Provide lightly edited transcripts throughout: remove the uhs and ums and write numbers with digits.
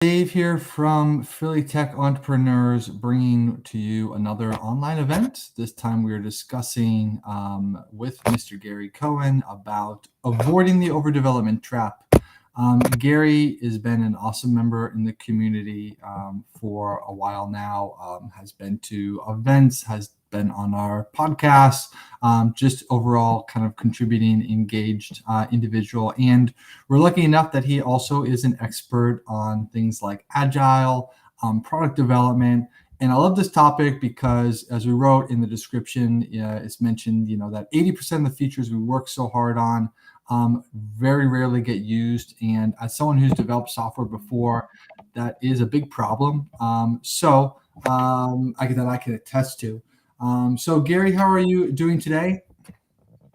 Dave here from Philly Tech Entrepreneurs, bringing to you another online event. This time we are discussing with Mr. Gary Cohen about avoiding the overdevelopment trap. Gary has been an awesome member in the community for a while now, has been to events, has been on our podcast, just overall kind of contributing, engaged individual. And we're lucky enough that he also is an expert on things like agile, product development. And I love this topic because, as we wrote in the description, it's mentioned, that 80% of the features we work so hard on very rarely get used. And as someone who's developed software before, that is a big problem. I can attest to. So, Gary, how are you doing today?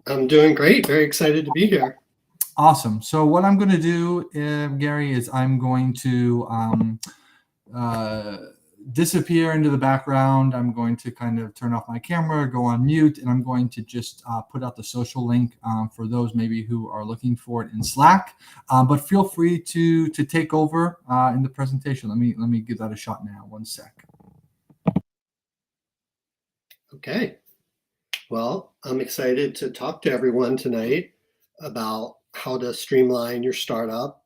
I'm doing great. Very excited to be here. Awesome. So what I'm going to do, Gary, is I'm going to uh, disappear into the background. I'm going to kind of turn off my camera, go on mute, and I'm going to just put out the social link for those maybe who are looking for it in Slack. But feel free to take over in the presentation. Let me give that a shot now. One sec. Okay. Well, I'm excited to talk to everyone tonight about how to streamline your startup,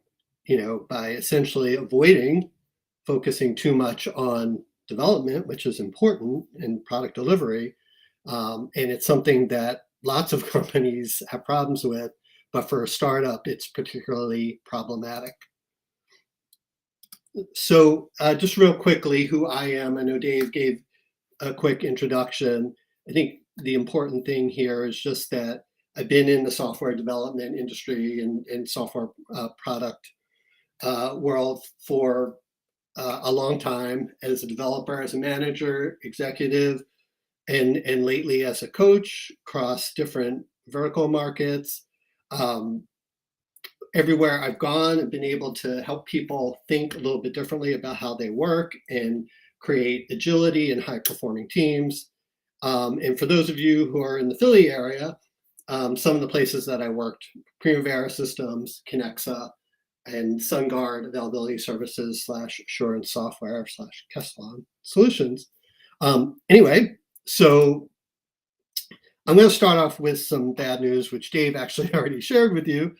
by essentially avoiding focusing too much on development, which is important in product delivery. And it's something that lots of companies have problems with, but for a startup, it's particularly problematic. So just real quickly, who I am. I know Dave gave a quick introduction. I think the important thing here is just that I've been in the software development industry and software product world for a long time as a developer, as a manager, executive, and lately as a coach across different vertical markets. Everywhere I've gone, I've been able to help people think a little bit differently about how they work and create agility and high performing teams. And for those of you who are in the Philly area, some of the places that I worked, Primavera Systems, Connexa, and SunGuard Availability Services / Assurance Software / Kesslon Solutions. Anyway, so I'm going to start off with some bad news, which Dave actually already shared with you,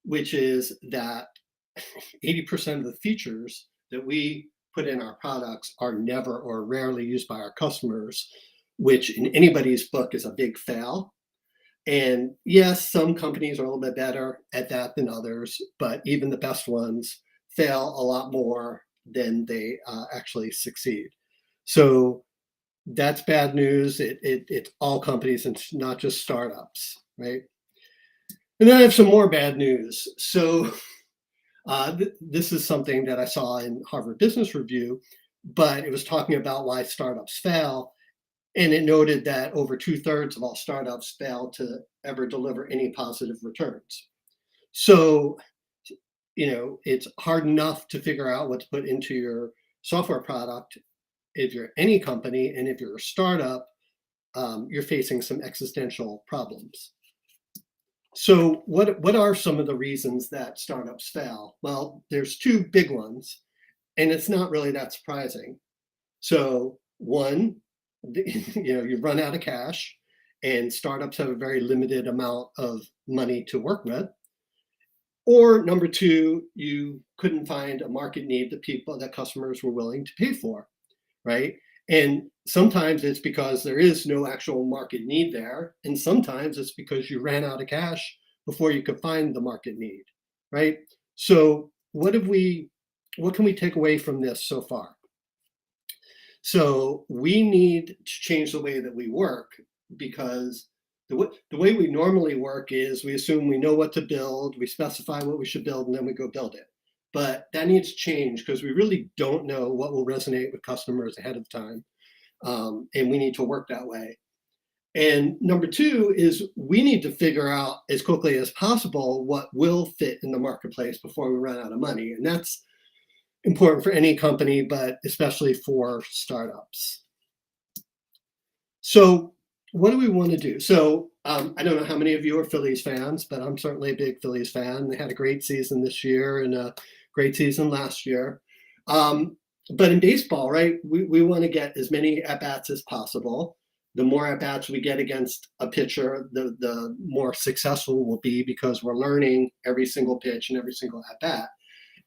which is that 80% of the features that we put in our products are never or rarely used by our customers, which in anybody's book is a big fail. And yes, some companies are a little bit better at that than others, but even the best ones fail a lot more than they actually succeed. So that's bad news. It's all companies and not just startups, right? And then I have some more bad news. So this is something that I saw in Harvard Business Review, but it was talking about why startups fail. And it noted that over 2/3 of all startups fail to ever deliver any positive returns. So, it's hard enough to figure out what to put into your software product if you're any company, and if you're a startup, you're facing some existential problems. So what are some of the reasons that startups fail? Well, there's two big ones, and it's not really that surprising. So one, you run out of cash, and startups have a very limited amount of money to work with. Or number two, you couldn't find a market need that customers were willing to pay for, right? And sometimes it's because there is no actual market need there, and sometimes it's because you ran out of cash before you could find the market need, right? So what can we take away from this so far? So we need to change the way that we work, because the way we normally work is we assume we know what to build, we specify what we should build, and then we go build it. But that needs to change because we really don't know what will resonate with customers ahead of time. And we need to work that way. And number two is we need to figure out as quickly as possible what will fit in the marketplace before we run out of money. And that's important for any company, but especially for startups. So what do we want to do? So I don't know how many of you are Phillies fans, but I'm certainly a big Phillies fan. They had a great season this year and a great season last year. But in baseball, right, we want to get as many at-bats as possible. The more at-bats we get against a pitcher, the more successful we'll be, because we're learning every single pitch and every single at-bat.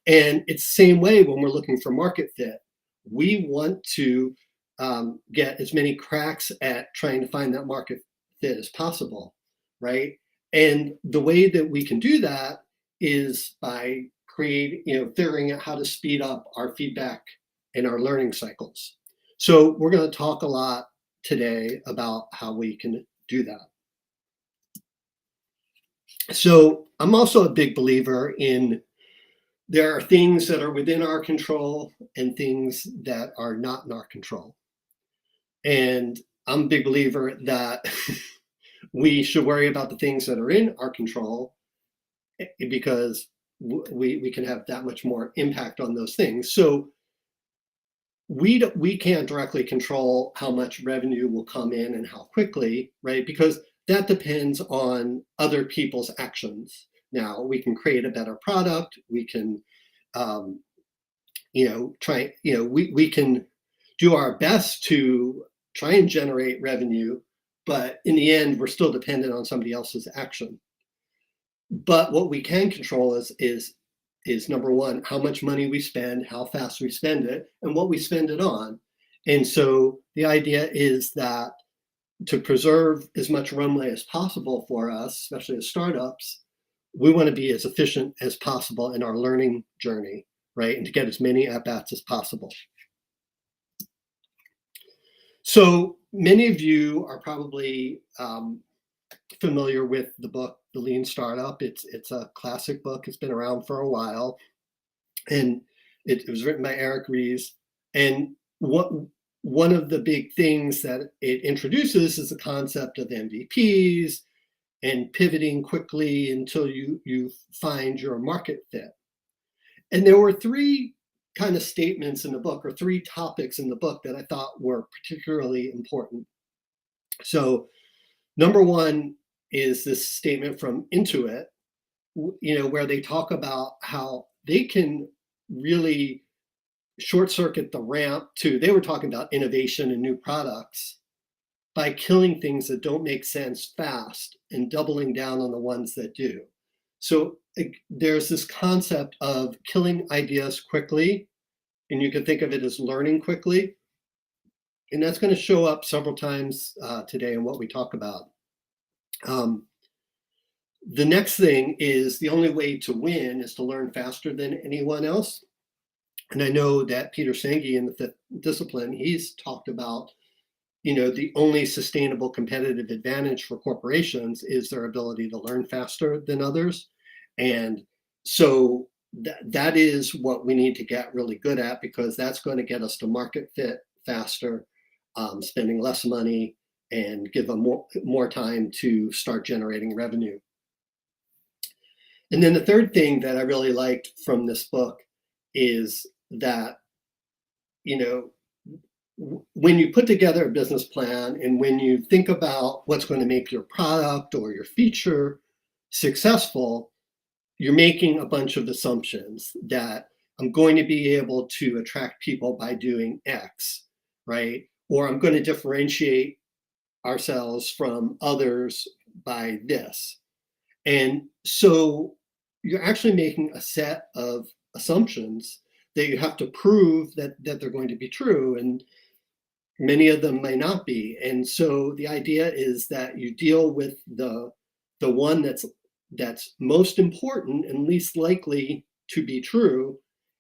And it's the same way when we're looking for market fit. We want to get as many cracks at trying to find that market fit as possible, right? And the way that we can do that is by figuring out how to speed up our feedback and our learning cycles. So we're going to talk a lot today about how we can do that. So I'm also a big believer in there are things that are within our control and things that are not in our control. And I'm a big believer that we should worry about the things that are in our control, because we can have that much more impact on those things. So we can't directly control how much revenue will come in and how quickly, right? Because that depends on other people's actions. Now, we can create a better product. We can, we can do our best to try and generate revenue, but in the end, we're still dependent on somebody else's action. But what we can control is number one, how much money we spend, how fast we spend it, and what we spend it on. And so the idea is that to preserve as much runway as possible for us, especially as startups, we want to be as efficient as possible in our learning journey, right? And to get as many at-bats as possible. So many of you are probably familiar with the book, The Lean Startup. It's a classic book. It's been around for a while. And it was written by Eric Ries. And one of the big things that it introduces is the concept of MVPs and pivoting quickly until you find your market fit. And there were three kind of statements in the book, or three topics in the book, that I thought were particularly important. So number one is this statement from Intuit, where they talk about how they can really short circuit the ramp to, they were talking about innovation and new products, by killing things that don't make sense fast and doubling down on the ones that do. So there's this concept of killing ideas quickly, and you can think of it as learning quickly. And that's going to show up several times today in what we talk about. The next thing is the only way to win is to learn faster than anyone else. And I know that Peter Senge in the Fifth Discipline, he's talked about, the only sustainable competitive advantage for corporations is their ability to learn faster than others. And so that is what we need to get really good at, because that's going to get us to market fit faster, spending less money, and give them more time to start generating revenue. And then the third thing that I really liked from this book is that, when you put together a business plan and when you think about what's going to make your product or your feature successful, you're making a bunch of assumptions that I'm going to be able to attract people by doing X, right? Or I'm going to differentiate ourselves from others by this. And so you're actually making a set of assumptions that you have to prove that they're going to be true, and many of them may not be. And so the idea is that you deal with the one that's most important and least likely to be true,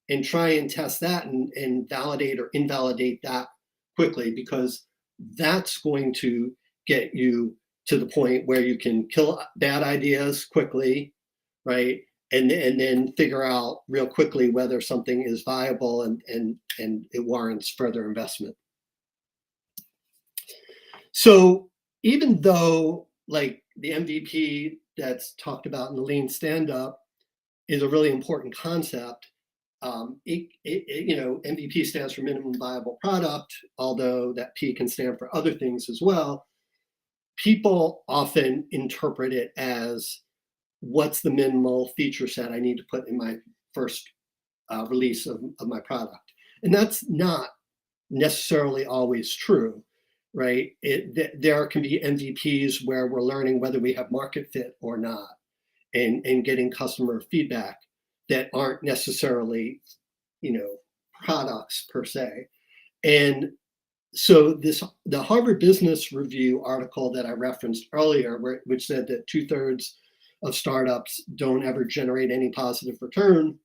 and try and test that and validate or invalidate that quickly, because that's going to get you to the point where you can kill bad ideas quickly, right? And then figure out real quickly whether something is viable and it warrants further investment. So even though, like, the MVP that's talked about in the Lean Stand-Up is a really important concept, MVP stands for minimum viable product, although that P can stand for other things as well. People often interpret it as, what's the minimal feature set I need to put in my first release of my product. And that's not necessarily always true, right? There can be MVPs where we're learning whether we have market fit or not, and getting customer feedback that aren't necessarily, products per se. And so the Harvard Business Review article that I referenced earlier, which said that 2/3 of startups don't ever generate any positive return.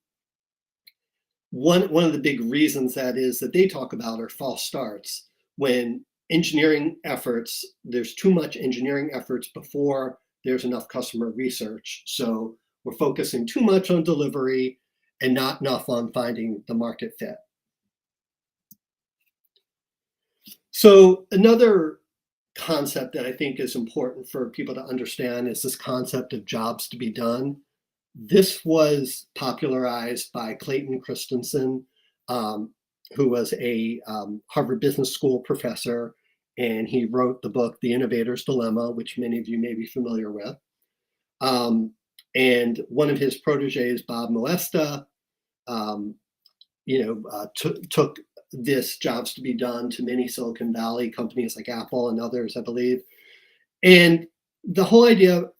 One of the big reasons that is that they talk about are false starts. When engineering efforts, there's too much engineering efforts before there's enough customer research. So we're focusing too much on delivery and not enough on finding the market fit. So another concept that I think is important for people to understand is this concept of jobs to be done. This was popularized by Clayton Christensen, who was a Harvard Business School professor, and he wrote the book, The Innovator's Dilemma, which many of you may be familiar with. And one of his proteges, Bob Moesta, took this jobs to be done to many Silicon Valley companies like Apple and others, I believe. And the whole idea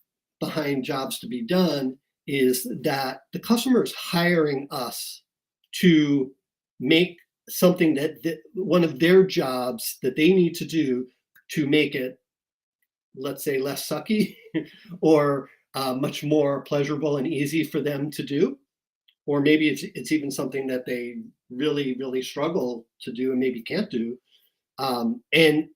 behind jobs to be done is that the customer is hiring us to make something that one of their jobs that they need to do to make it, let's say, less sucky or much more pleasurable and easy for them to do. Or maybe it's even something that they really, really struggle to do and maybe can't do. And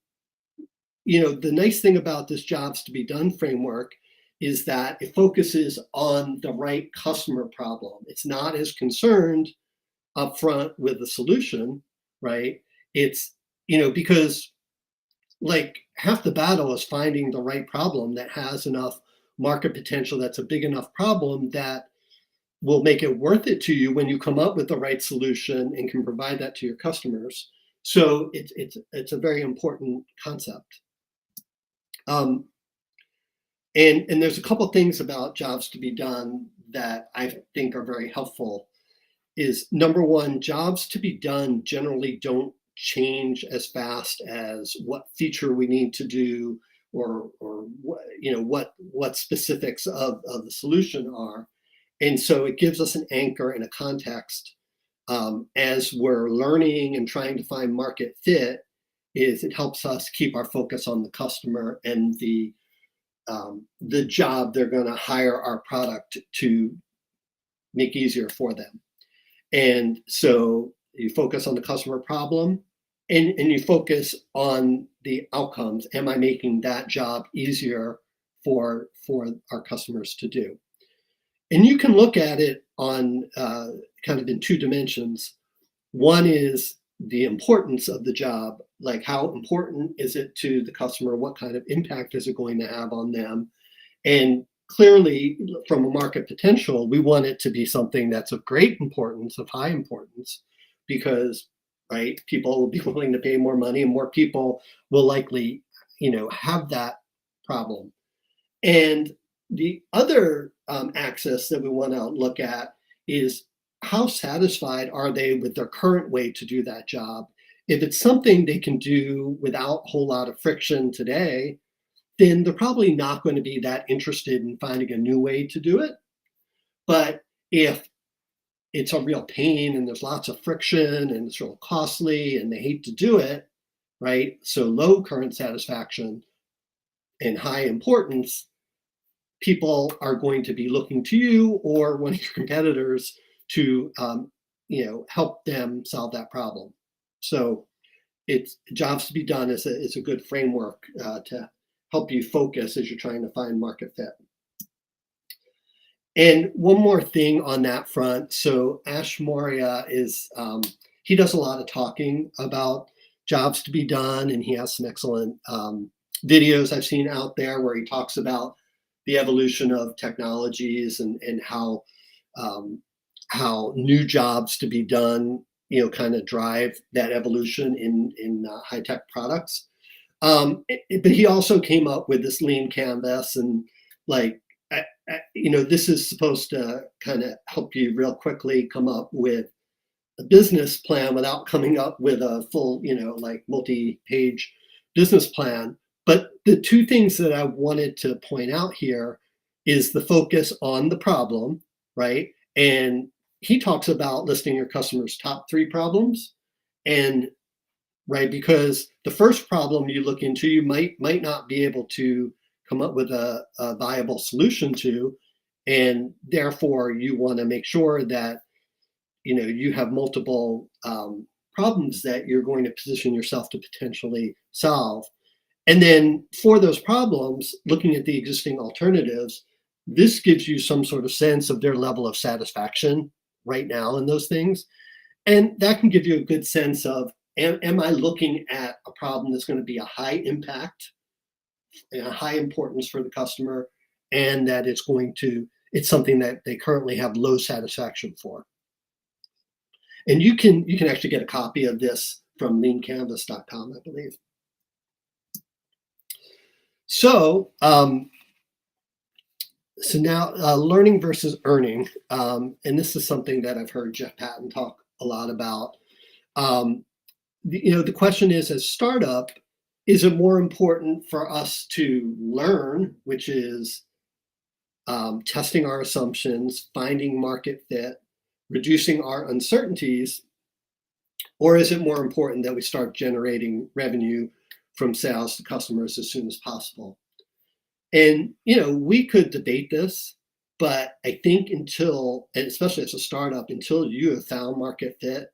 the nice thing about this jobs to be done framework is that it focuses on the right customer problem. It's not as concerned upfront with the solution, right? It's, because like half the battle is finding the right problem that has enough market potential, that's a big enough problem that will make it worth it to you when you come up with the right solution and can provide that to your customers. So it's a very important concept. And there's a couple things about jobs to be done that I think are very helpful. Is number one, jobs to be done generally don't change as fast as what feature we need to do or what specifics of the solution are. And so it gives us an anchor and a context as we're learning and trying to find market fit. It helps us keep our focus on the customer and the job they're going to hire our product to make easier for them. And so you focus on the customer problem and you focus on the outcomes. Am I making that job easier for our customers to do? And you can look at it on kind of in two dimensions. One is the importance of the job, like how important is it to the customer? What kind of impact is it going to have on them? And clearly, from a market potential, we want it to be something that's of great importance, of high importance, because, right, people will be willing to pay more money and more people will likely, have that problem. And the other axis that we want to look at is how satisfied are they with their current way to do that job? If it's something they can do without a whole lot of friction today, then they're probably not going to be that interested in finding a new way to do it. But if it's a real pain and there's lots of friction and it's real costly and they hate to do it, right? So low current satisfaction and high importance, people are going to be looking to you or one of your competitors to help them solve that problem. So it's jobs to be done is a good framework to help you focus as you're trying to find market fit. And one more thing on that front. So Ash Maurya he does a lot of talking about jobs to be done, and he has some excellent videos I've seen out there where he talks about the evolution of technologies and how new jobs to be done, kind of drive that evolution in high tech products. But he also came up with this lean canvas, and this is supposed to kind of help you real quickly come up with a business plan without coming up with a full, like multi-page business plan. But the two things that I wanted to point out here is the focus on the problem, right? And he talks about listing your customers' top 3 problems, and right, because the first problem you look into, you might not be able to come up with a viable solution to, and therefore you want to make sure that you have multiple problems that you're going to position yourself to potentially solve. And then for those problems, looking at the existing alternatives, this gives you some sort of sense of their level of satisfaction right now in those things. And that can give you a good sense of, am I looking at a problem that's going to be a high impact and a high importance for the customer, and that it's something that they currently have low satisfaction for. And you can actually get a copy of this from leancanvas.com, I believe. So, now learning versus earning, and this is something that I've heard Jeff Patton talk a lot about. The question is, as startup, is it more important for us to learn, which is testing our assumptions, finding market fit, reducing our uncertainties, or is it more important that we start generating revenue from sales to customers as soon as possible? And, we could debate this, but I think and especially as a startup, until you have found market fit,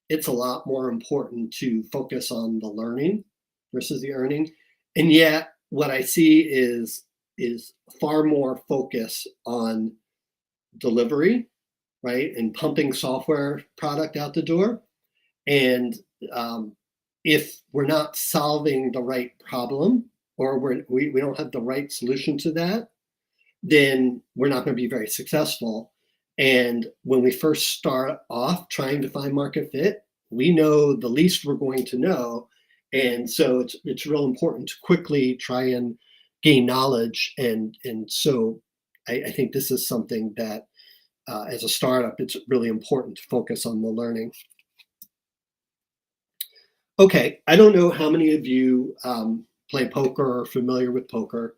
it's a lot more important to focus on the learning versus the earning. And yet what I see is far more focus on delivery, right? And pumping software product out the door. And if we're not solving the right problem, or we don't have the right solution to that, then we're not going to be very successful. And when we first start off trying to find market fit, we know the least we're going to know. And so it's real important to quickly try and gain knowledge. And so I think this is something that as a startup, it's really important to focus on the learning. Okay, I don't know how many of you play poker or are familiar with poker.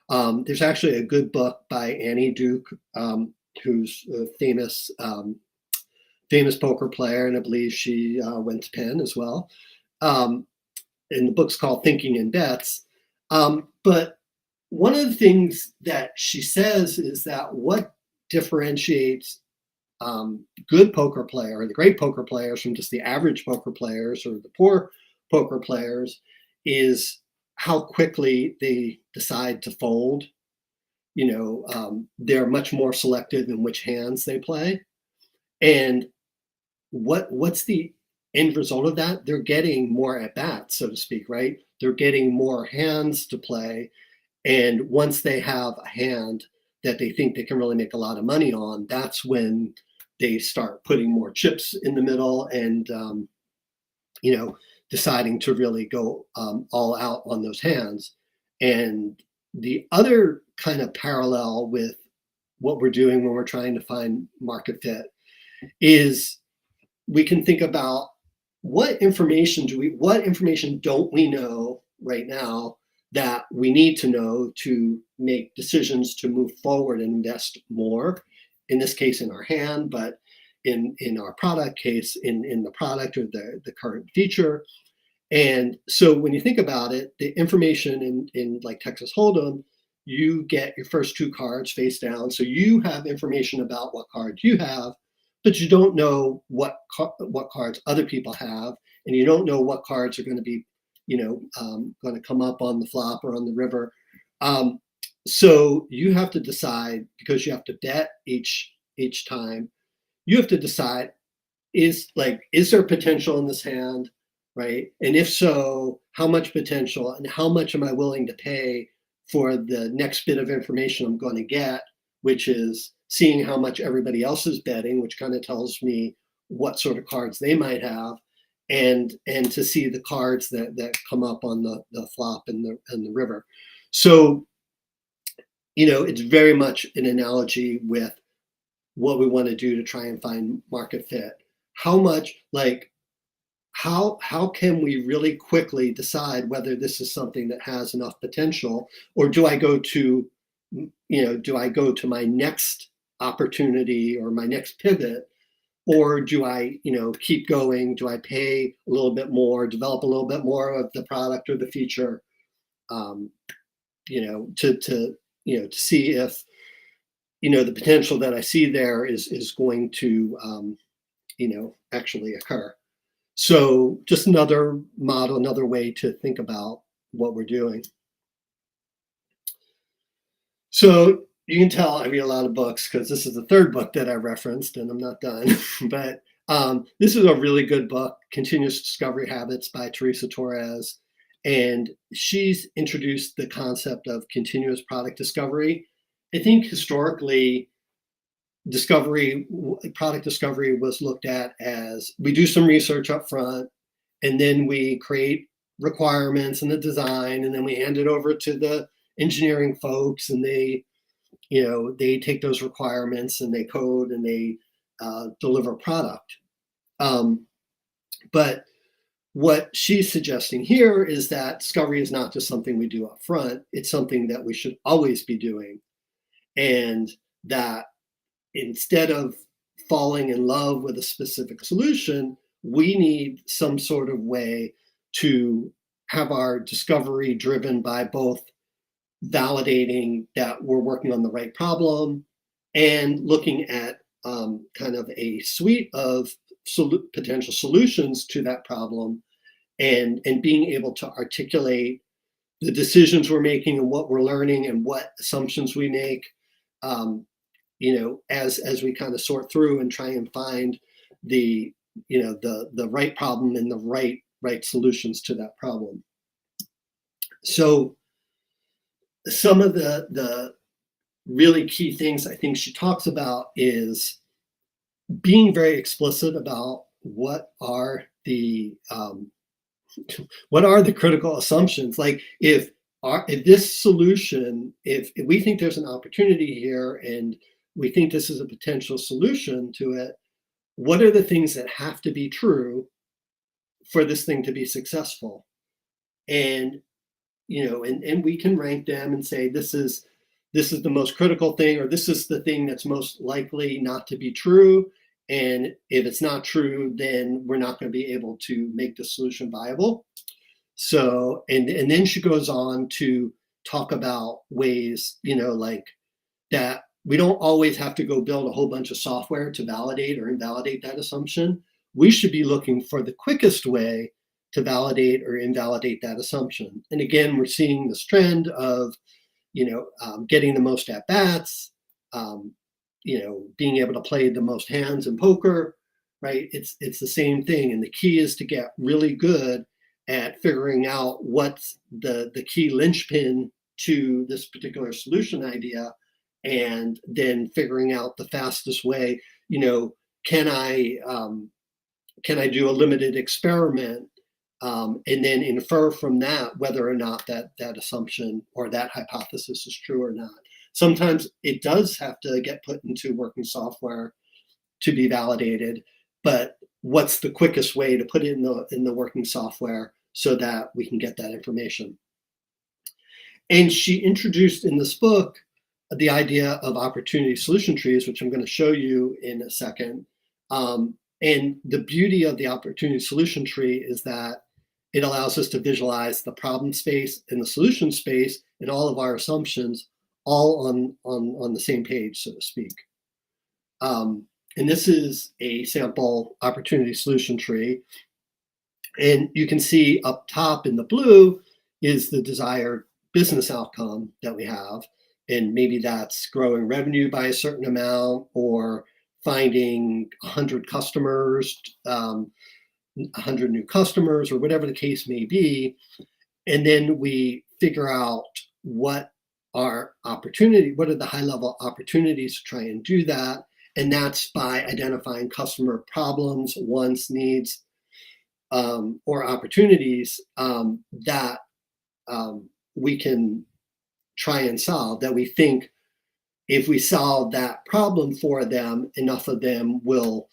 There's actually a good book by Annie Duke, who's a famous poker player, and I believe she went to Penn as well. And the book's called Thinking in Bets. But one of the things that she says is that what differentiates good poker player, or the great poker players, from just the average poker players or the poor poker players is how quickly they decide to fold. They're much more selective in which hands they play. And what's the end result of that? They're getting more at bats, so to speak, right? They're getting more hands to play. And once they have a hand that they think they can really make a lot of money on, that's when they start putting more chips in the middle and, deciding to really go all out on those hands. And the other kind of parallel with what we're doing when we're trying to find market fit is we can think about what information don't we know right now that we need to know to make decisions to move forward and invest more, in this case in our hand, but in our product case, in the product or the current feature. And so when you think about it, the information in like Texas Hold'em, you get your first 2 cards face down. So you have information about what card you have, but you don't know what cards other people have, and you don't know what cards are going to be, going to come up on the flop or on the river. So you have to decide, because you have to bet each time. You have to decide, is there potential in this hand, right? And if so, how much potential, and how much am I willing to pay for the next bit of information I'm going to get, which is seeing how much everybody else is betting, which kind of tells me what sort of cards they might have, and to see the cards that come up on the flop and the river. So, it's very much an analogy with what we want to do to try and find market fit. how much, like, how can we really quickly decide whether this is something that has enough potential, or do I go to, do I go to my next opportunity or my next pivot, or do I, keep going? Do I pay a little bit more, develop a little bit more of the product or the feature, um, to see if, the potential that I see there is going to, actually occur. So just another model, another way to think about what we're doing. So you can tell I read a lot of books because this is the third book that I referenced, and I'm not done. But this is a really good book, Continuous Discovery Habits by Teresa Torres. And she's introduced the concept of continuous product discovery. I think historically, product discovery was looked at as we do some research up front, and then we create requirements and the design, and then we hand it over to the engineering folks, and they take those requirements and they code and they deliver product. But what she's suggesting here is that discovery is not just something we do up front, it's something that we should always be doing. And that instead of falling in love with a specific solution, we need some sort of way to have our discovery driven by both validating that we're working on the right problem and looking at kind of a suite of potential solutions to that problem, and being able to articulate the decisions we're making and what we're learning and what assumptions we make, as we kind of sort through and try and find the right problem and the right solutions to that problem. So some of the really key things I think she talks about is being very explicit about what are the critical assumptions. Like if this solution, if we think there's an opportunity here and we think this is a potential solution to it, what are the things that have to be true for this thing to be successful? And and we can rank them and say this is the most critical thing, or this is the thing that's most likely not to be true. And if it's not true, then we're not going to be able to make the solution viable. So, and then she goes on to talk about ways, like that we don't always have to go build a whole bunch of software to validate or invalidate that assumption. We should be looking for the quickest way to validate or invalidate that assumption. And again, we're seeing this trend of, getting the most at bats, being able to play the most hands in poker, right? It's the same thing. And the key is to get really good at figuring out what's the key linchpin to this particular solution idea, and then figuring out the fastest way. Can I do a limited experiment, and then infer from that whether or not that assumption or that hypothesis is true or not. Sometimes it does have to get put into working software to be validated, but what's the quickest way to put it in the working software so that we can get that information? And she introduced in this book the idea of opportunity solution trees, which I'm going to show you in a second. And the beauty of the opportunity solution tree is that it allows us to visualize the problem space and the solution space and all of our assumptions all on the same page, so to speak. And this is a sample opportunity solution tree. And you can see up top in the blue is the desired business outcome that we have. And maybe that's growing revenue by a certain amount, or finding 100 customers, 100 new customers, or whatever the case may be. And then we figure out what are the high level opportunities to try and do that. And that's by identifying customer problems, wants, needs, or opportunities that we can try and solve, that we think if we solve that problem for them, enough of them will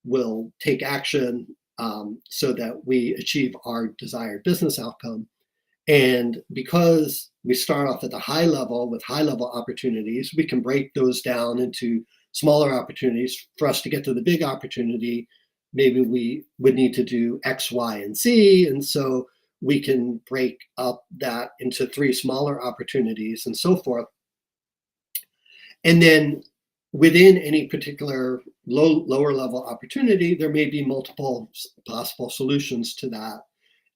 will take action so that we achieve our desired business outcome. And because we start off at the high level with high level opportunities, we can break those down into smaller opportunities. For us to get to the big opportunity, maybe we would need to do X, Y, and Z. And so we can break up that into 3 smaller opportunities and so forth. And then within any particular lower level opportunity, there may be multiple possible solutions to that.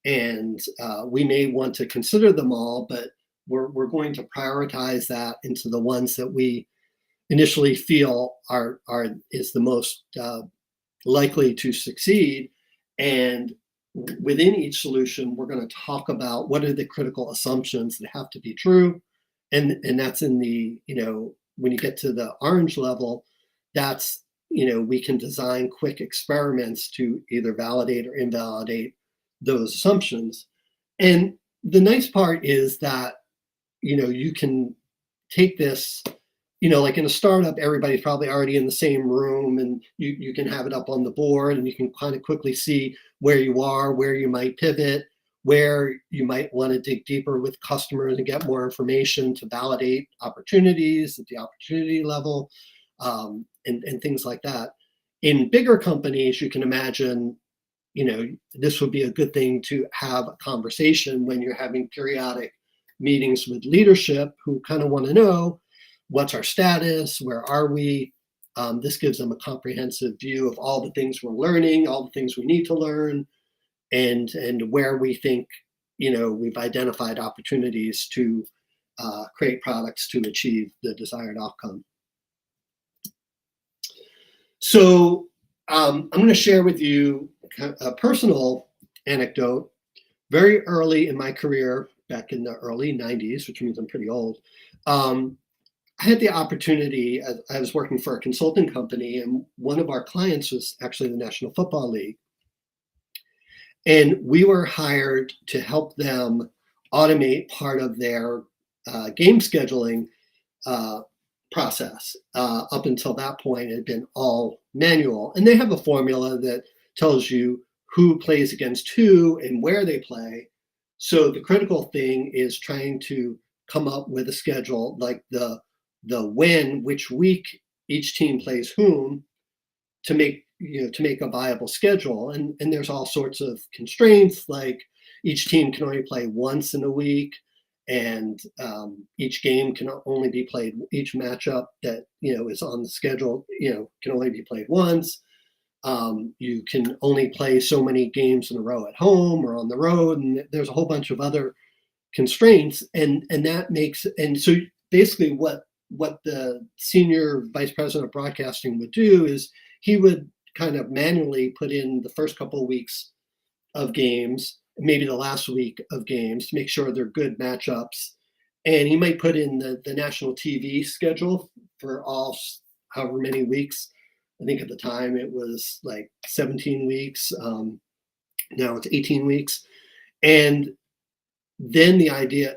And we may want to consider them all, but we're going to prioritize that into the ones that we initially feel is the most likely to succeed. And within each solution, we're going to talk about what are the critical assumptions that have to be true. And that's in the, when you get to the orange level, that's, we can design quick experiments to either validate or invalidate those assumptions. And the nice part is that, you can take this, like in a startup, everybody's probably already in the same room, and you can have it up on the board, and you can kind of quickly see where you are, where you might pivot, where you might want to dig deeper with customers and get more information to validate opportunities at the opportunity level, and things like that. In bigger companies, you can imagine, this would be a good thing to have a conversation when you're having periodic meetings with leadership who kind of want to know what's our status, where are we. This gives them a comprehensive view of all the things we're learning, all the things we need to learn, and where we think, we've identified opportunities to create products to achieve the desired outcome. So I'm going to share with you a personal anecdote. Very early in my career, back in the early 90s, which means I'm pretty old, I had the opportunity, I was working for a consulting company, and one of our clients was actually the National Football League. And we were hired to help them automate part of their game scheduling process. Up until that point, it had been all manual. And they have a formula that tells you who plays against who and where they play. So the critical thing is trying to come up with a schedule, like the when, which week each team plays whom, to make a viable schedule. And there's all sorts of constraints, like each team can only play once in a week, and each game can only be played, each matchup that is on the schedule can only be played once. You can only play so many games in a row at home or on the road, and there's a whole bunch of other constraints, and that makes, and so basically what the senior vice president of broadcasting would do is he would kind of manually put in the first couple of weeks of games, maybe the last week of games, to make sure they're good matchups. And he might put in the national TV schedule for all however many weeks. I think at the time it was like 17 weeks. Now it's 18 weeks. And then the idea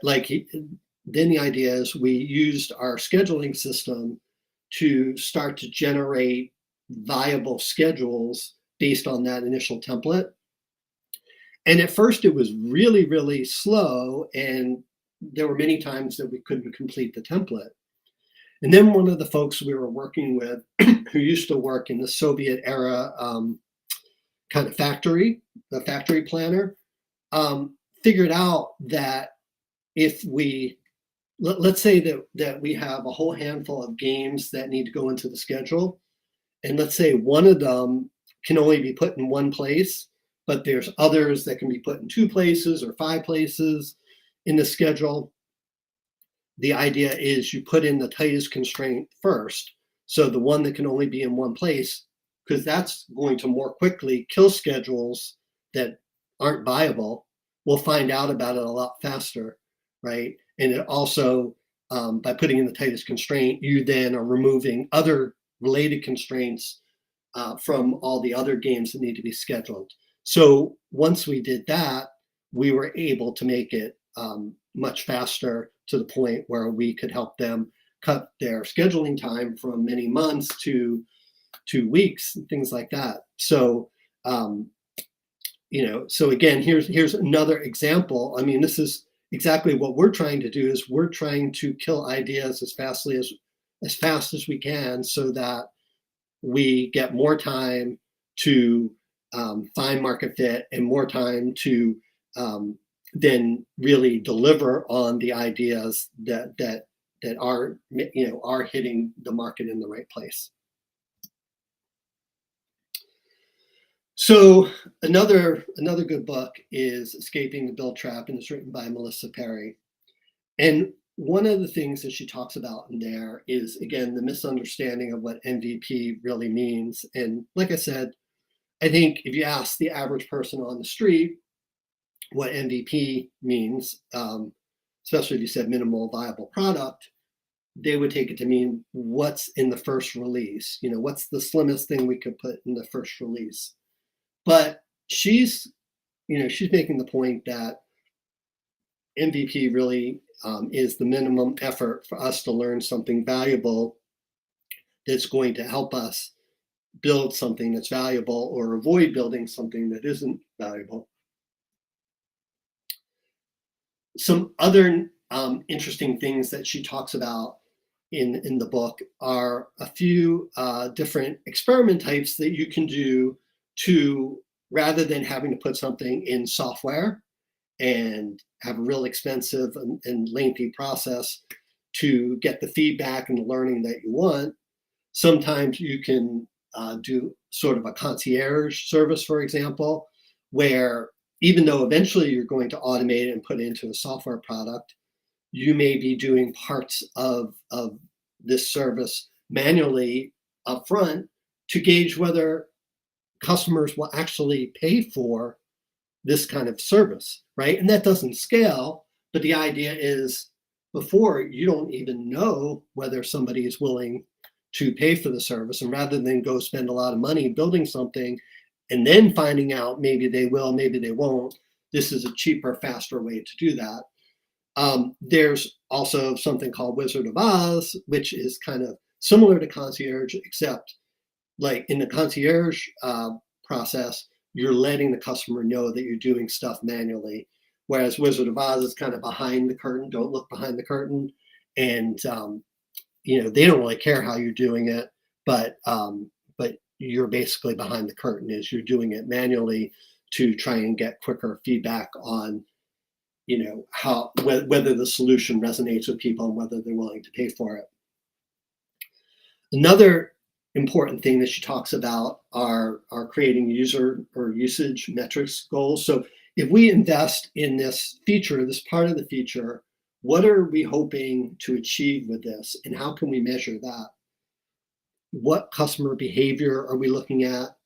is we used our scheduling system to start to generate viable schedules based on that initial template. And at first it was really, really slow, and there were many times that we couldn't complete the template. And then one of the folks we were working with, who used to work in the Soviet era kind of factory, the factory planner, figured out that if we, let's say that we have a whole handful of games that need to go into the schedule, and let's say one of them can only be put in one place, but there's others that can be put in 2 places or 5 places in the schedule. The idea is you put in the tightest constraint first. So the one that can only be in one place, because that's going to more quickly kill schedules that aren't viable. We'll find out about it a lot faster, right? And it also, by putting in the tightest constraint, you then are removing other related constraints from all the other games that need to be scheduled. So once we did that, we were able to make it much faster, to the point where we could help them cut their scheduling time from many months to 2 weeks and things like that. So, so again, here's another example. I mean, this is exactly what we're trying to do. Is we're trying to kill ideas as fast as we can, so that we get more time to find market fit and more time to then really deliver on the ideas that are are hitting the market in the right place. So another good book is Escaping the Build Trap, and it's written by Melissa Perry. And one of the things that she talks about in there is, again, the misunderstanding of what MVP really means. And like I said, I think if you ask the average person on the street what MVP means, especially if you said minimal viable product, they would take it to mean what's in the first release. What's the slimmest thing we could put in the first release? But she's making the point that MVP really is the minimum effort for us to learn something valuable that's going to help us build something that's valuable or avoid building something that isn't valuable. Some other interesting things that she talks about in the book are a few different experiment types that you can do to, rather than having to put something in software and have a real expensive and lengthy process to get the feedback and the learning that you want. Sometimes you can do sort of a concierge service, for example, where even though eventually you're going to automate it and put it into a software product, you may be doing parts of this service manually upfront to gauge whether customers will actually pay for this kind of service, right? And that doesn't scale, but the idea is before you don't even know whether somebody is willing to pay for the service, and rather than go spend a lot of money building something and then finding out maybe they will, maybe they won't, this is a cheaper, faster way to do that. There's also something called Wizard of Oz, which is kind of similar to concierge, except like in the concierge process, you're letting the customer know that you're doing stuff manually. Whereas Wizard of Oz is kind of behind the curtain, don't look behind the curtain. And, they don't really care how you're doing it, but you're basically behind the curtain is you're doing it manually to try and get quicker feedback on, whether the solution resonates with people and whether they're willing to pay for it. Another important thing that she talks about are creating user or usage metrics goals. So if we invest in this feature, this part of the feature, what are we hoping to achieve with this, and how can we measure that? What customer behavior are we looking at,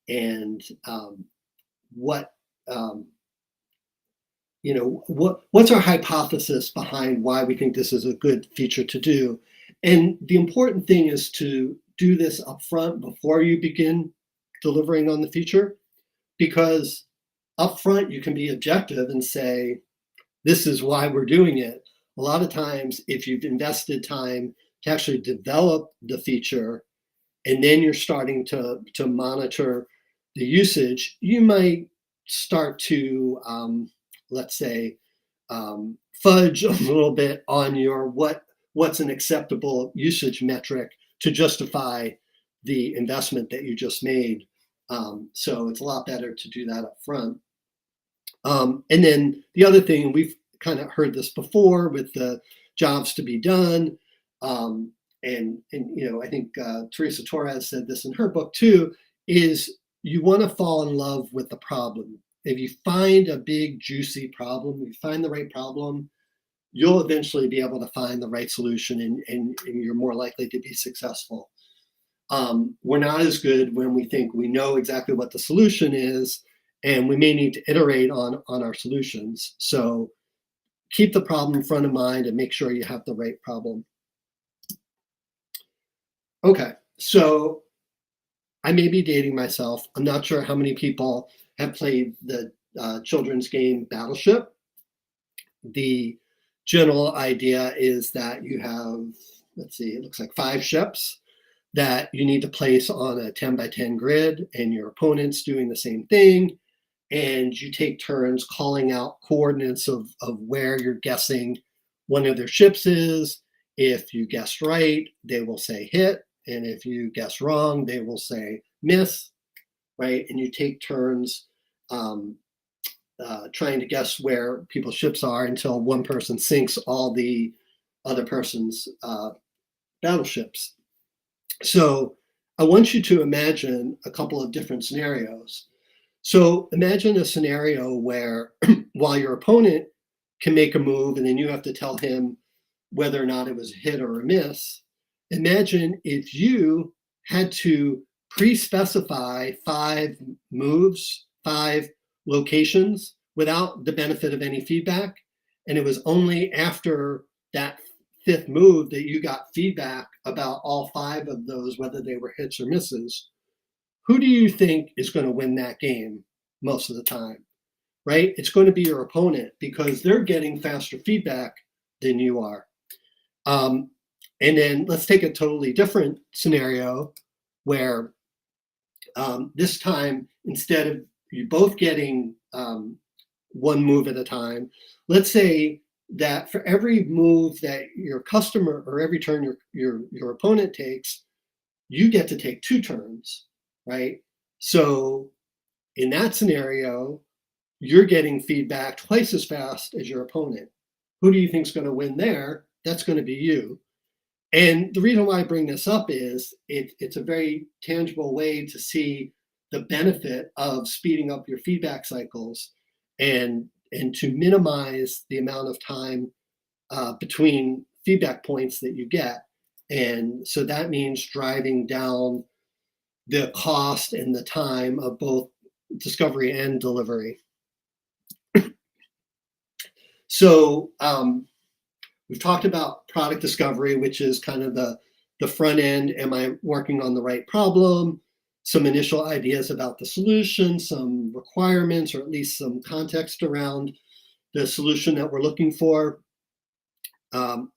and what's our hypothesis behind why we think this is a good feature to do? And the important thing is to do this upfront before you begin delivering on the feature, because upfront you can be objective and say, this is why we're doing it. A lot of times, if you've invested time to actually develop the feature, and then you're starting to monitor the usage, you might start to, let's say, fudge a little bit on your what's an acceptable usage metric to justify the investment that you just made. So it's a lot better to do that up front. And then the other thing, we've kind of heard this before with the jobs to be done. And I think Teresa Torres said this in her book too, is you want to fall in love with the problem. If you find a big, juicy problem, you find the right problem, you'll eventually be able to find the right solution, and you're more likely to be successful. We're not as good when we think we know exactly what the solution is, and we may need to iterate on our solutions. So keep the problem front of mind and make sure you have the right problem. Okay, so I may be dating myself. I'm not sure how many people have played the children's game Battleship. The general idea is that you have, let's see, it looks like 5 ships. that you need to place on a 10 by 10 grid, and your opponent's doing the same thing. And you take turns calling out coordinates of where you're guessing one of their ships is. If you guessed right, they will say hit. And if you guess wrong, they will say miss, right? And you take turns trying to guess where people's ships are until one person sinks all the other person's battleships. So I want you to imagine a couple of different scenarios. So imagine a scenario where while your opponent can make a move and then you have to tell him whether or not it was a hit or a miss, imagine if you had to pre-specify 5 moves, 5 locations without the benefit of any feedback. And it was only after that 5th move that you got feedback about all 5 of those, whether they were hits or misses. Who do you think is going to win that game most of the time, right? It's going to be your opponent because they're getting faster feedback than you are. And then let's take a totally different scenario where this time, instead of you both getting one move at a time, let's say that for every move that your customer or every turn your opponent takes, you get to take 2 turns, right? So in that scenario, you're getting feedback twice as fast as your opponent. Who do you think is going to win there? That's going to be you. And the reason why I bring this up is it's a very tangible way to see the benefit of speeding up your feedback cycles and to minimize the amount of time between feedback points that you get. And so that means driving down the cost and the time of both discovery and delivery. So we've talked about product discovery, which is kind of the front end. Am I working on the right problem? Some initial ideas about the solution, some requirements, or at least some context around the solution that we're looking for.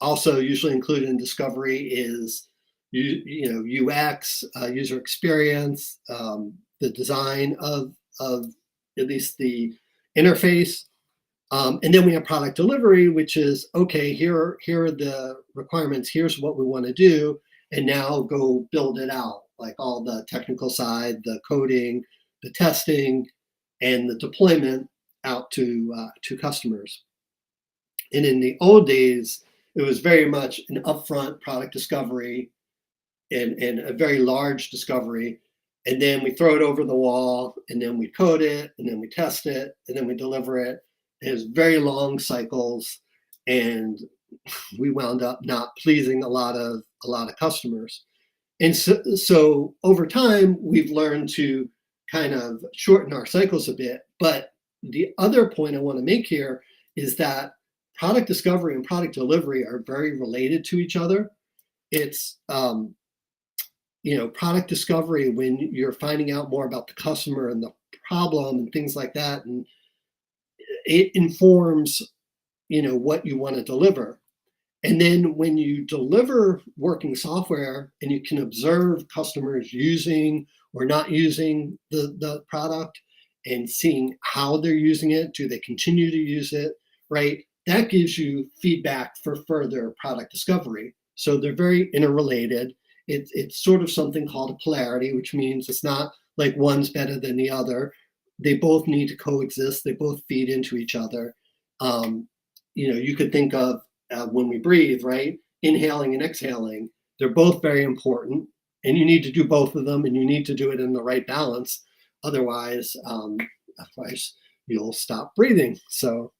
Also usually included in discovery is UX, user experience, the design of at least the interface. And then we have product delivery, which is, okay, here are the requirements, here's what we want to do, and now go build it out, like all the technical side, the coding, the testing, and the deployment out to customers. And in the old days, it was very much an upfront product discovery and a very large discovery. And then we throw it over the wall, and then we code it, and then we test it, and then we deliver it. It has very long cycles, and we wound up not pleasing a lot of customers. And so over time, we've learned to kind of shorten our cycles a bit. But the other point I want to make here is that product discovery and product delivery are very related to each other. It's product discovery when you're finding out more about the customer and the problem and things like that, and it informs what you want to deliver. And then when you deliver working software and you can observe customers using or not using the product and seeing how they're using it, do they continue to use it, right? That gives you feedback for further product discovery. So they're very interrelated. It's sort of something called a polarity, which means it's not like one's better than the other. They both need to coexist. They both feed into each other. You could think of when we breathe, right? Inhaling and exhaling. They're both very important, and you need to do both of them, and you need to do it in the right balance. Otherwise you'll stop breathing. So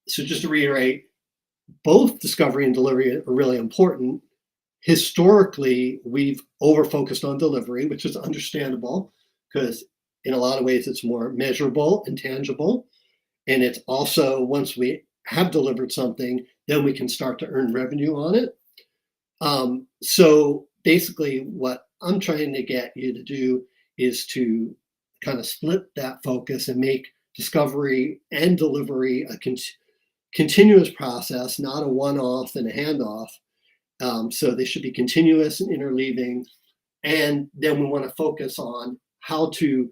just to reiterate, both discovery and delivery are really important. Historically, we've over-focused on delivery, which is understandable because in a lot of ways it's more measurable and tangible. And it's also, once we have delivered something, then we can start to earn revenue on it. So basically what I'm trying to get you to do is to kind of split that focus and make discovery and delivery a continuous process, not a one-off and a handoff. So they should be continuous and interleaving. And then we want to focus on how to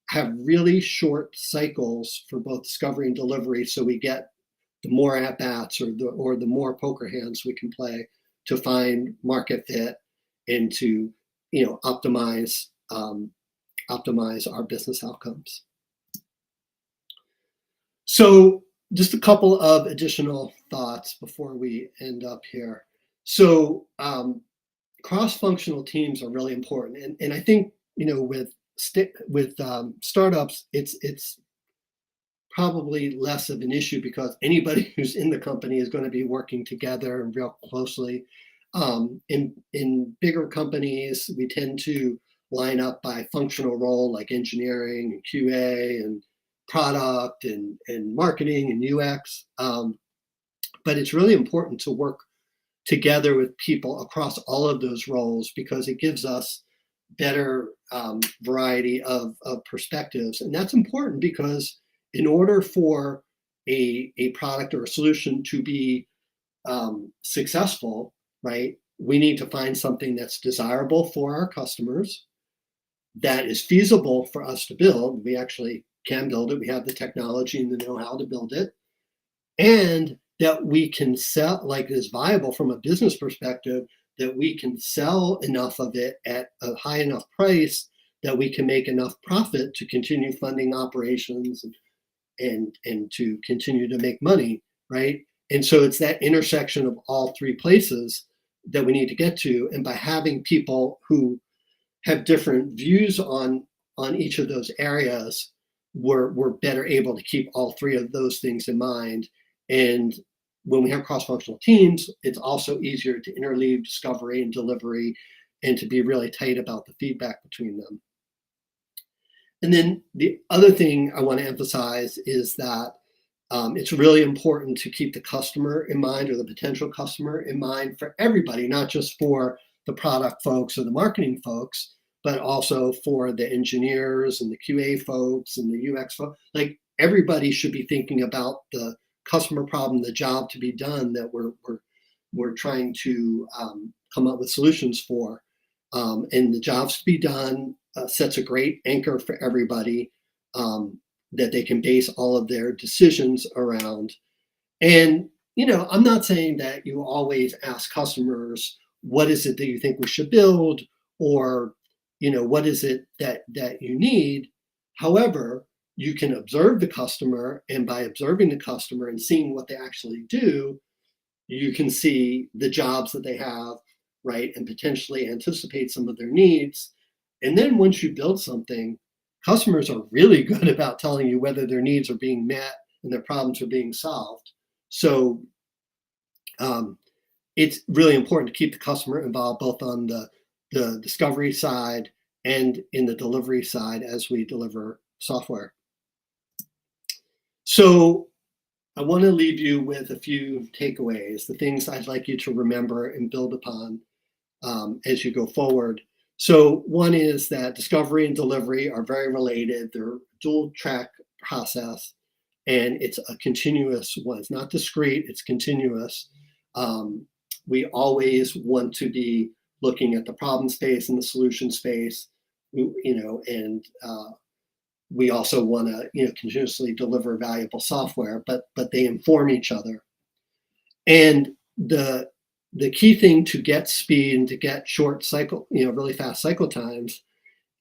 have really short cycles for both discovery and delivery, so we get the more at bats or the more poker hands we can play to find market fit and to optimize our business outcomes. So just a couple of additional thoughts before we end up here. So cross-functional teams are really important, and I think with startups, it's probably less of an issue because anybody who's in the company is going to be working together and real closely. In bigger companies, we tend to line up by functional role, like engineering and QA and product and marketing and UX. But it's really important to work together with people across all of those roles because it gives us better variety of perspectives. And that's important because in order for a product or a solution to be successful, right, we need to find something that's desirable for our customers, that is feasible for us to build. We actually can build it. We have the technology and the know-how to build it. And that we can sell, like is viable from a business perspective, that we can sell enough of it at a high enough price that we can make enough profit to continue funding operations and to continue to make money, right? And so it's that intersection of all three places that we need to get to. And by having people who have different views on each of those areas, we're better able to keep all three of those things in mind. And when we have cross-functional teams, it's also easier to interleave discovery and delivery and to be really tight about the feedback between them. And then the other thing I want to emphasize is that it's really important to keep the customer in mind, or the potential customer in mind, for everybody, not just for the product folks or the marketing folks, but also for the engineers and the QA folks and the UX folks. Like, everybody should be thinking about the customer problem, the job to be done that we're trying to come up with solutions for. And the jobs to be done sets a great anchor for everybody that they can base all of their decisions around. And, I'm not saying that you always ask customers, what is it that you think we should build? Or, what is it that you need? However, you can observe the customer, and by observing the customer and seeing what they actually do, you can see the jobs that they have, right? And potentially anticipate some of their needs. And then once you build something, customers are really good about telling you whether their needs are being met and their problems are being solved. So it's really important to keep the customer involved, both on the discovery side and in the delivery side as we deliver software. So I want to leave you with a few takeaways, the things I'd like you to remember and build upon as you go forward. So one is that discovery and delivery are very related. They're a dual track process, and it's a continuous one. It's not discrete, it's continuous. We always want to be looking at the problem space and the solution space, and we also want to continuously deliver valuable software, but they inform each other. And the key thing to get speed and to get short cycle, really fast cycle times,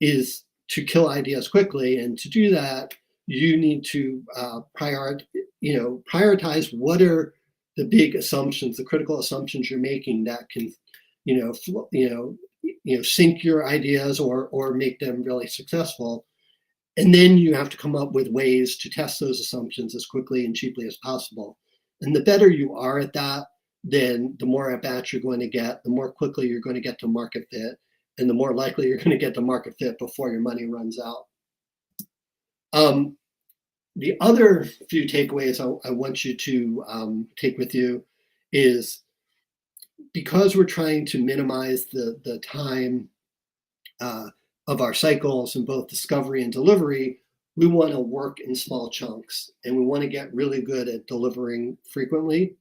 is to kill ideas quickly. And to do that, you need to prioritize what are the big assumptions, the critical assumptions you're making that can, sink your ideas or make them really successful. And then you have to come up with ways to test those assumptions as quickly and cheaply as possible. And the better you are at that, then the more at bats you're going to get, the more quickly you're going to get to market fit, and the more likely you're going to get to market fit before your money runs out. The other few takeaways I want you to take with you is, because we're trying to minimize the time of our cycles in both discovery and delivery, we want to work in small chunks, and we want to get really good at delivering frequently.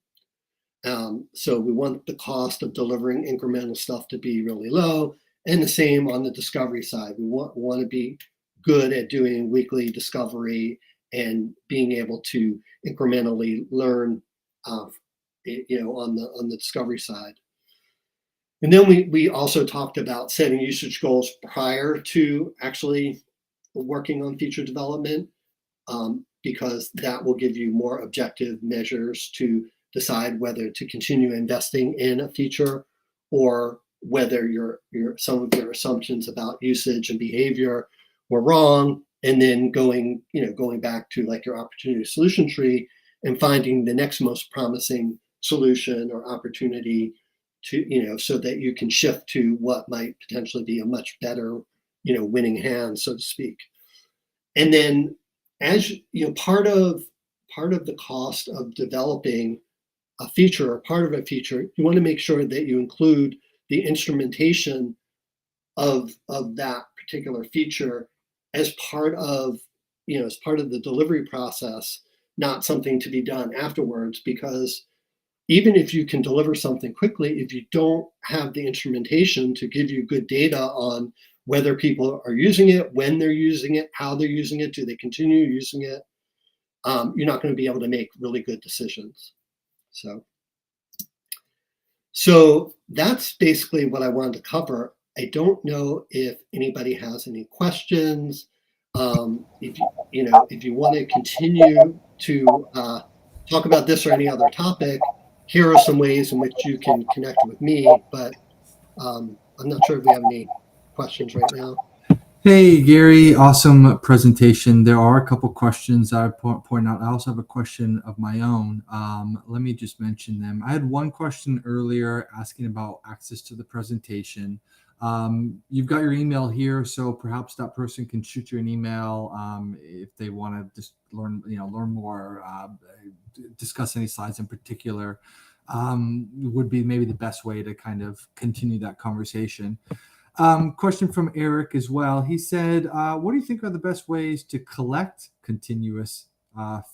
So we want the cost of delivering incremental stuff to be really low, and the same on the discovery side. We want to be good at doing weekly discovery and being able to incrementally learn, on the discovery side. And then we also talked about setting usage goals prior to actually working on feature development, because that will give you more objective measures to decide whether to continue investing in a feature, or whether some of your assumptions about usage and behavior were wrong, and then going back to like your opportunity solution tree and finding the next most promising solution or opportunity to so that you can shift to what might potentially be a much better winning hand, so to speak. And then, as part of the cost of developing a feature or part of a feature, you want to make sure that you include the instrumentation of that particular feature as part of the delivery process, not something to be done afterwards. Because even if you can deliver something quickly, if you don't have the instrumentation to give you good data on whether people are using it, when they're using it, how they're using it, do they continue using it, you're not going to be able to make really good decisions. So that's basically what I wanted to cover. I don't know if anybody has any questions. If you want to continue to talk about this or any other topic, here are some ways in which you can connect with me. But I'm not sure if we have any questions right now. Hey, Gary, awesome presentation. There are a couple questions I point out. I also have a question of my own. Let me just mention them. I had one question earlier asking about access to the presentation. You've got your email here, so perhaps that person can shoot you an email if they want to just learn more, discuss any slides in particular. Would be maybe the best way to kind of continue that conversation. Question from Eric as well. He said, what do you think are the best ways to collect continuous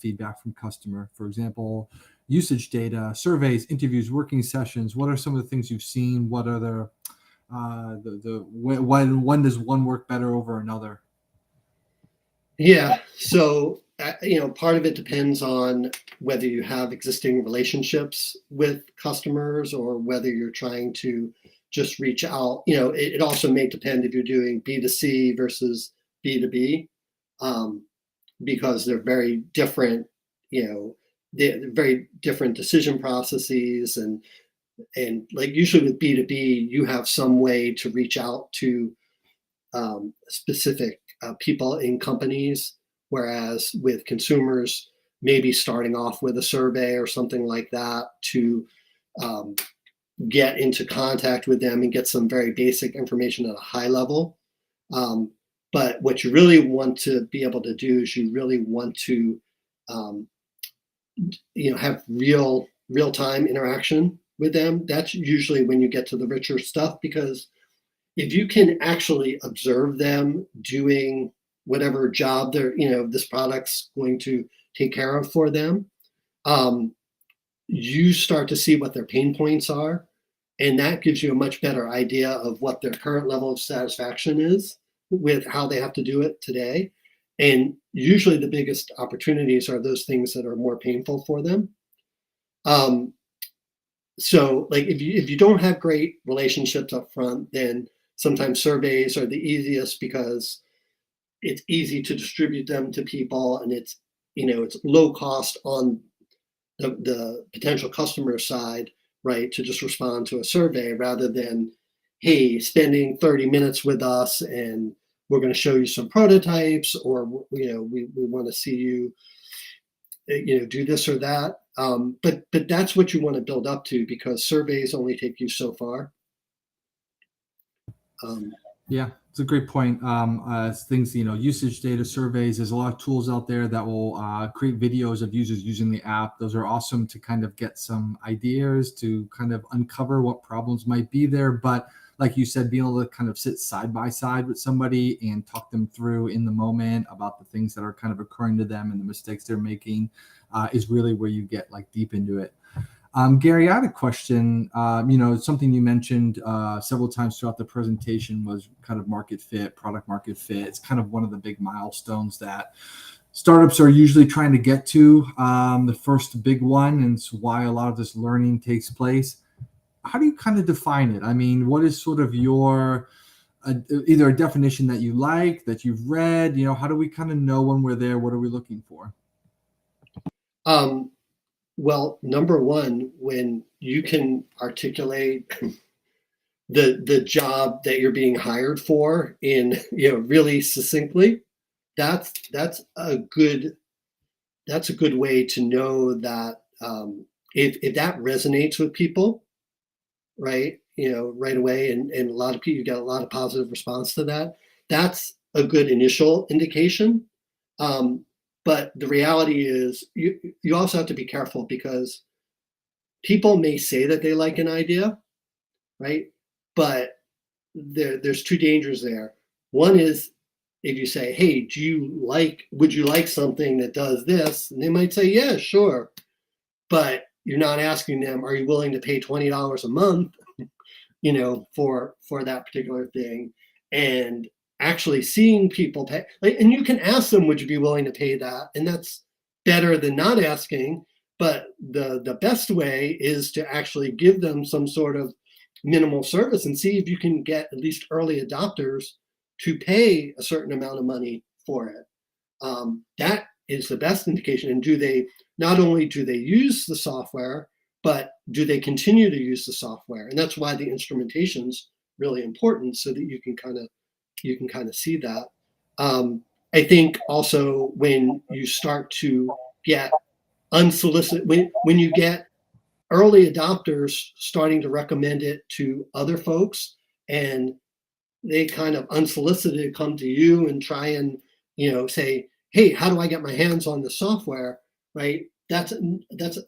feedback from customer? For example, usage data, surveys, interviews, working sessions. What are some of the things you've seen? What are when does one work better over another? Yeah. So, part of it depends on whether you have existing relationships with customers or whether you're trying to just reach out. It also may depend if you're doing B2C versus B2B, because they're very different, they're very different decision processes. And like usually with B2B, you have some way to reach out to specific people in companies, whereas with consumers, maybe starting off with a survey or something like that to get into contact with them and get some very basic information at a high level. But what you really want to be able to do is you really want to have real-time interaction with them. That's usually when you get to the richer stuff, because if you can actually observe them doing whatever job this product's going to take care of for them, you start to see what their pain points are. And that gives you a much better idea of what their current level of satisfaction is with how they have to do it today. And usually the biggest opportunities are those things that are more painful for them. So like if you don't have great relationships up front, then sometimes surveys are the easiest because it's easy to distribute them to people, and it's low cost on the potential customer side, right, to just respond to a survey rather than, hey, spending 30 minutes with us and we're going to show you some prototypes, or we want to see you do this or that. But that's what you want to build up to, because surveys only take you so far. Yeah, it's a great point. Things, usage data, surveys, there's a lot of tools out there that will create videos of users using the app. Those are awesome to kind of get some ideas, to kind of uncover what problems might be there. But like you said, being able to kind of sit side by side with somebody and talk them through in the moment about the things that are kind of occurring to them and the mistakes they're making is really where you get like deep into it. Gary, I had a question. Something you mentioned several times throughout the presentation was kind of market fit, product market fit. It's kind of one of the big milestones that startups are usually trying to get to, the first big one, and it's why a lot of this learning takes place. How do you kind of define it? I mean, what is sort of your either a definition that you like, that you've read? How do we kind of know when we're there? What are we looking for? Well, number one, when you can articulate the job that you're being hired for in really succinctly, that's a good way to know that if that resonates with people, right, right away, and a lot of people, you get a lot of positive response to that. That's a good initial indication. But the reality is, you also have to be careful, because people may say that they like an idea, right? But there's two dangers there. One is, if you say, "Hey, would you like something that does this?" And they might say, "Yeah, sure," but you're not asking them, "Are you willing to pay $20 a month, for that particular thing?" And actually seeing people pay, and you can ask them, "Would you be willing to pay that?" And that's better than not asking. But the best way is to actually give them some sort of minimal service and see if you can get at least early adopters to pay a certain amount of money for it. That is the best indication. And not only do they use the software, but do they continue to use the software? And that's why the instrumentation's really important, so that you can kind of see that. I think also, when you start to get unsolicited, when you get early adopters starting to recommend it to other folks, and they kind of unsolicited come to you and try and say, "Hey, how do I get my hands on the software?" Right? That's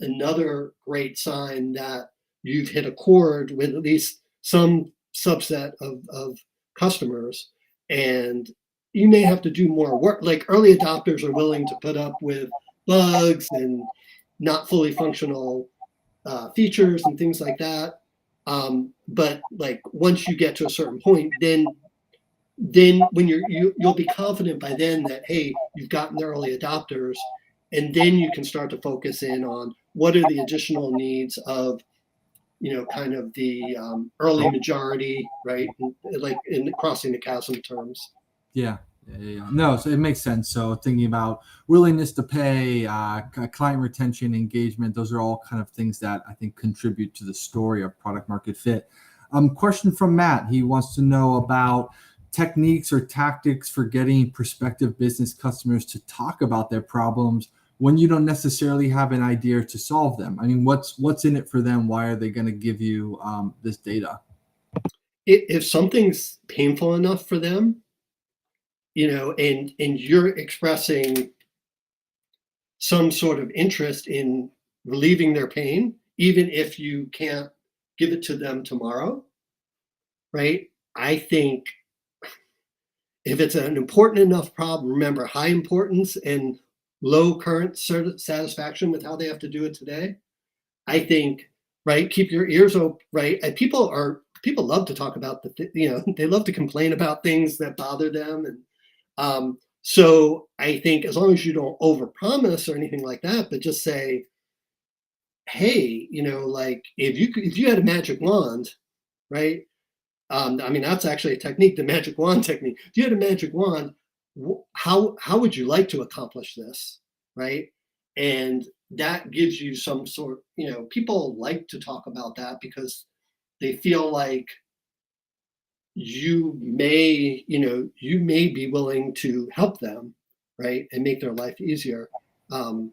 another great sign that you've hit a chord with at least some subset of customers. And you may have to do more work. Like, early adopters are willing to put up with bugs and not fully functional features and things like that. But like, once you get to a certain point, then when you'll be confident by then that, hey, you've gotten the early adopters, and then you can start to focus in on what are the additional needs of kind of the early majority, right? Like, in crossing the chasm terms. Yeah. No, so it makes sense. So thinking about willingness to pay, client retention, engagement, those are all kind of things that I think contribute to the story of product market fit. Question from Matt. He wants to know about techniques or tactics for getting prospective business customers to talk about their problems when you don't necessarily have an idea to solve them. I mean, what's in it for them? Why are they going to give you this data? If something's painful enough for them, and you're expressing some sort of interest in relieving their pain, even if you can't give it to them tomorrow, right? I think if it's an important enough problem, remember, high importance and low current satisfaction with how they have to do it today, I think, right, keep your ears open, right? And people love to talk about they love to complain about things that bother them. And so I think, as long as you don't overpromise or anything like that, but just say, "Hey, like, if you had a magic wand, right?" I mean, that's actually a technique, the magic wand technique. If you had a magic wand, how would you like to accomplish this, right? And that gives you some sort. People like to talk about that because they feel like you may be willing to help them, right, and make their life easier. And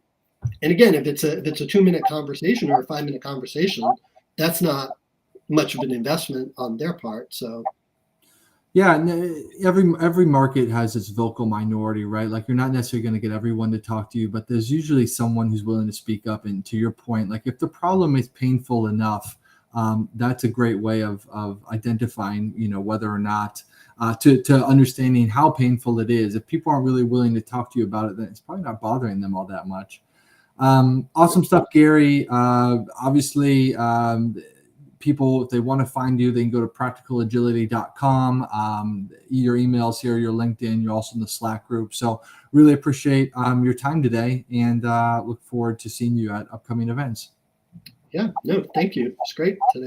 again, if it's a 2-minute conversation or a 5-minute conversation, that's not much of an investment on their part. So yeah, every market has its vocal minority, right? Like, you're not necessarily going to get everyone to talk to you, but there's usually someone who's willing to speak up. And to your point, like, if the problem is painful enough, that's a great way of identifying, whether or not to understanding how painful it is. If people aren't really willing to talk to you about it, then it's probably not bothering them all that much. Awesome stuff, Gary. Obviously, people, if they want to find you, they can go to practicalagility.com. Your emails here, your LinkedIn, you're also in the Slack group. So really appreciate your time today, and look forward to seeing you at upcoming events. Yeah, no, thank you. It's great today.